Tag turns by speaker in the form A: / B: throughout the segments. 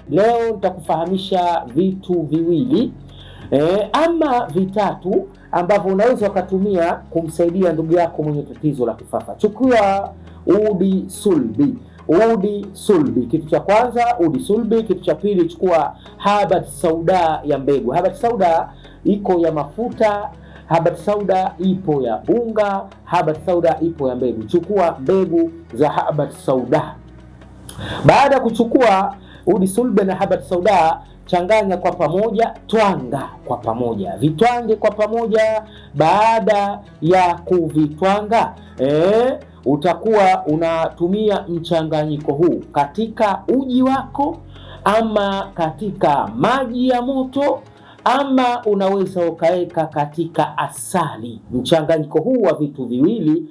A: Leo nitakufahamisha vitu viwili ama vitatu ambavyo unaweza ukatumia kumsaidia ndugu yako mwenye tatizo la kifafa. Chukua udi sulbi. Udi sulbi, kitu cha kwanza udi sulbi. Kitu cha pili, chukua habati sauda ya mbegu. Habati sauda iko ya mafuta, habati sauda ipo ya unga, habati sauda ipo ya mbegu. Chukua mbegu za habati sauda. Baada ya kuchukua udi sulbi na habati sauda, changanya kwa pamoja, twanga kwa pamoja, vitwange kwa pamoja. Baada ya kuvitwanga, utakuwa unatumia mchanganyiko huu katika uji wako, ama katika maji ya moto, ama unaweza ukaweka katika asali. Mchanganyiko huu wa vitu viwili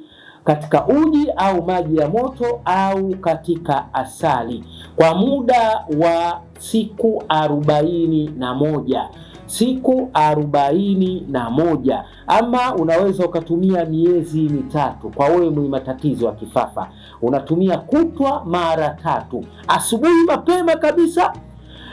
A: katika uji au maji ya moto au katika asali kwa muda wa siku 41. Siku 41, ama unaweza ukatumia miezi mitatu. Kwa wewe mwenye matatizo ya kifafa, unatumia kutwa mara 3, asubuhi mapema kabisa,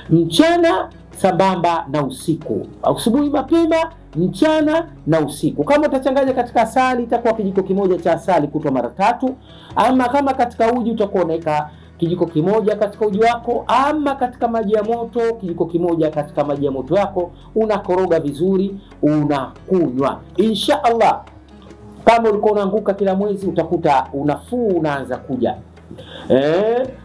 A: mchana sambamba na usiku. Asubuhi mapema, mchana na usiku. Kama utachanganya katika asali, itakuwa kijiko kimoja cha asali kutwa mara 3, ama kama katika uji utakuwa unaweka kijiko kimoja katika uji wako, ama katika maji ya moto kijiko kimoja katika maji ya moto yako, unakoroga vizuri, unakunywa. Insha Allah, kama ulikuwa unaanguka kila mwezi, utakuta unafuu unaanza kuja.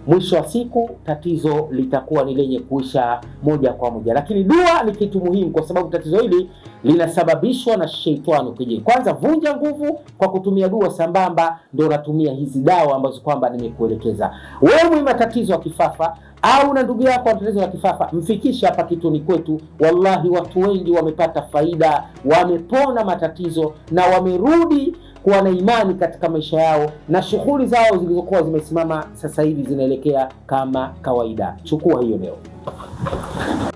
A: Mwisho wa siku tatizo litakuwa ni lenye kuisha moja kwa moja. Lakini dua ni kitu muhimu, kwa sababu tatizo hili linasababishwa na sheitani ukijini. Kwanza vunja nguvu kwa kutumia dua, sambamba ndio unatumia hizi dawa ambazo kwamba nimekuelekeza. Wewe mwenye matatizo ya kifafa au na ndugu yako ana tatizo la kifafa, mfikishe hapa kituni kwetu. Wallahi watu wengi wamepata faida, wamepona matatizo na wamerudi kuwa na imani katika maisha yao, na shughuli zao zilizokuwa zimesimama sasa hivi zinaelekea kama kawaida. Chukua hiyo leo.